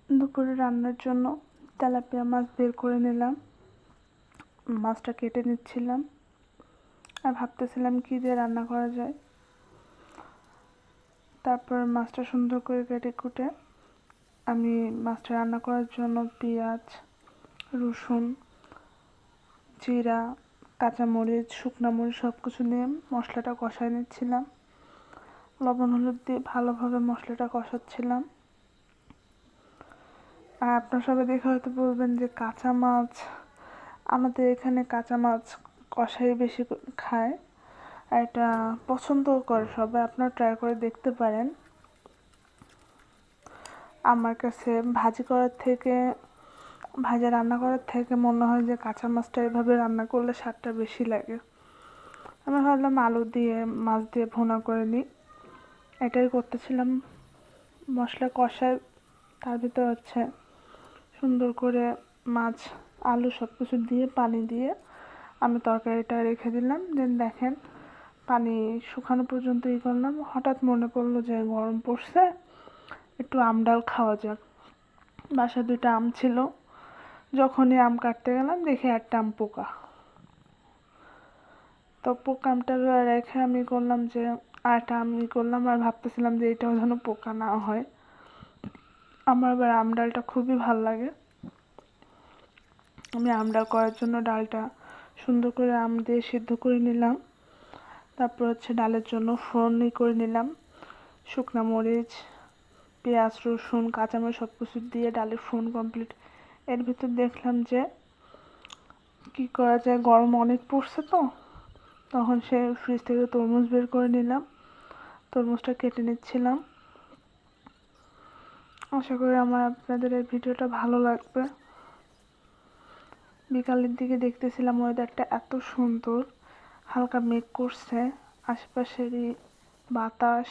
দুপুরে রান্নার জন্য তেলাপিয়া মাছ বের করে নিলাম, মাছটা কেটে নিচ্ছিলাম আর ভাবতেছিলাম কী দিয়ে রান্না করা যায়। তারপর মাছটা সুন্দর করে কেটে কুটে আমি মাছটা রান্না করার জন্য পেঁয়াজ, রসুন, জিরা, কাঁচামরিচ, শুকনো মরিচ সব কিছু নিয়ে মশলাটা কষায় নিচ্ছিলাম। লবণ হলুদ দিয়ে ভালোভাবে মশলাটা কষাচ্ছিলাম। আর আপনার সবাই দেখে হয়তো বলবেন যে কাঁচা মাছ, আমাদের এখানে কাঁচা মাছ কষাই বেশি খায় আর এটা পছন্দও করে সবাই, আপনারা ট্রাই করে দেখতে পারেন। আমার কাছে ভাজা রান্না করার থেকে মনে হয় যে কাঁচা মাছটা এভাবে রান্না করলে স্বাদটা বেশি লাগে। আমি ভাবলাম আলু দিয়ে মাছ দিয়ে ভুনা করে নিই, এটাই করতেছিলাম। মশলা কষায় তার ভিতর সুন্দর করে মাছ, আলু সব কিছু দিয়ে পানি দিয়ে আমি তরকারিটা রেখে দিলাম। দেন দেখেন পানি শুকানো পর্যন্ত করলাম। হঠাৎ মনে পড়লো যে গরম পড়ছে, একটু আম ডাল খাওয়া যাক। বাসায় 2টা আম ছিল, যখনই আম কাটতে গেলাম দেখি একটা আম পোকা। তো পোকা আমটা রেখে আমি করলাম যে আরেকটা আমি করলাম আর ভাবতেছিলাম যে এটাও যেন পোকা না হয়। আমার আবার আম ডালটা খুবই ভাল লাগে। আমি আম ডাল করার জন্য ডালটা সুন্দর করে আম দিয়ে সিদ্ধ করে নিলাম। তারপর ডালের জন্য ফোড়ন করে নিলাম, শুকনো মরিচ, পেঁয়াজ, রসুন, কাঁচামরিচ সব কিছু দিয়ে ডালের ফোড়ন কমপ্লিট। এর ভিতর দেখলাম যে কি করা যায়, গরম অনেক পড়ছে তো, তখন ফ্রিজ থেকে তরমুজ বের করে নিলাম, তরমুজটা কেটে নিচ্ছিলাম। আশা করি আপনাদের এই ভিডিওটা ভালো লাগবে। বিকালের দিকে দেখতেছিলাম ওয়েদারটা এত সুন্দর, হালকা মেঘ করছে, আশেপাশেরই বাতাস